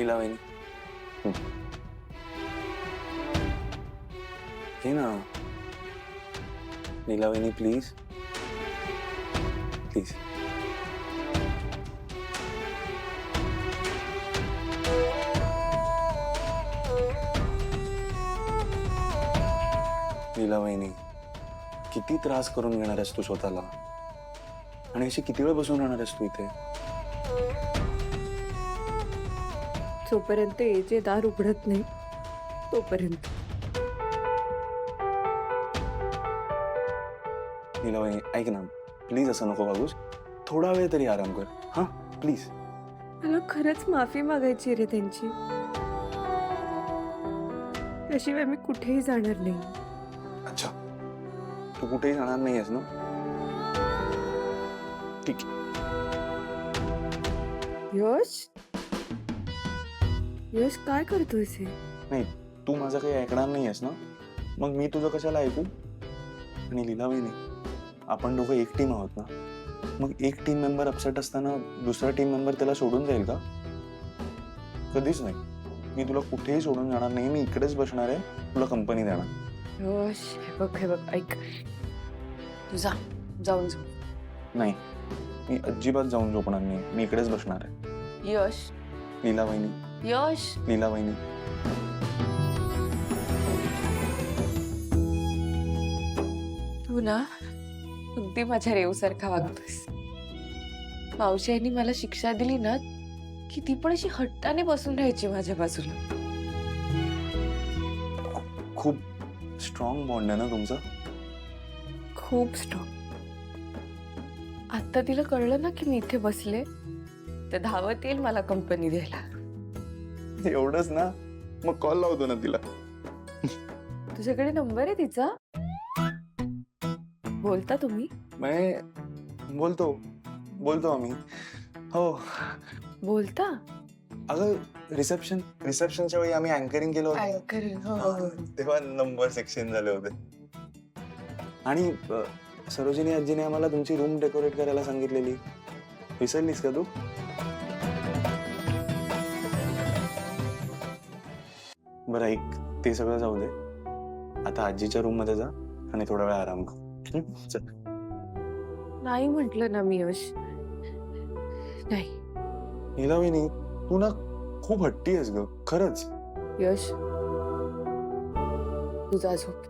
लीला वहिनी घे ना. लीला वहिनी प्लीज प्लीज. लीला वहिनी किती त्रास करून घेणार आहेस तू स्वतःला आणि अशी किती वेळ बसून राहणार आहेस तू इथे. जोपर्यंत एजे दार उघडत नाही तोपर्यंत. लीला वहिनी ऐक ना प्लीज असं नको वागूस. थोडा वेळ तरी आराम कर हा प्लीज. मला खरंच माफी मागायची रे त्यांची. त्याशिवाय मी कुठेही जाणार नाही. अच्छा तू कुठेही जाणार नाही आहेस ना. ठीक आहे. यश यश काय करतोयस हे? नाही तू माझं काही ऐकणार नाही आहेस ना मग मी तुझं कशाला ऐकू. आणि लीला वहिनी आपण दोघं एक टीम आहोत ना. मग एक टीम मेंबर अपसेट असताना दुसरा टीम मेंबर त्याला सोडून जाईल का. कधीच नाही. मी तुला कुठेही सोडून जाणार नाही. मी इकडेच बसणार आहे तुला कंपनी देणार. यश हे बघ ऐक. तू जाऊन झोप. नाही मी अजिबात जाऊन झोपणार नाही. मी इकडेच बसणार आहे. यश लीला वहिनी यश लीला वहिनी. तू ना अगदी माझ्या रेवसारखा वागतोस. मावशीने मला शिक्षा दिली ना की ती पण अशी हट्टाने बसून राहायची माझ्या बाजूला. खूप स्ट्रॉंग बॉन्ड आहे ना तुमचा. खूप स्ट्रॉंग. आता तिला कळलं ना की मी इथे बसले तर धावत येईल मला कंपनी द्यायला. एवढंच ना मग कॉल लावतो ना तिला. तुझ्याकडे नंबर आहे तिचा? बोलता तुम्ही? मैं बोलतो आम्ही. हो बोलता? अगं रिसेप्शनच्या वेळी आम्ही अँकरिंग केलं होतं तेव्हा नंबर्स एक्सचेंज झाले होते. आणि सरोजिनी आजीने आम्हाला तुमची रूम डेकोरेट करायला सांगितलेली. विसरलीस का तू. बरं ऐक ते सगळं जाऊ दे. आता आजीच्या रूम मध्ये जा आणि थोडा वेळ आराम कर. चल. नाही म्हटलं ना मी यश. नाही लीला वहिनी तू ना खूप हट्टी आहेस ग खरंच. यश तुझा झोप.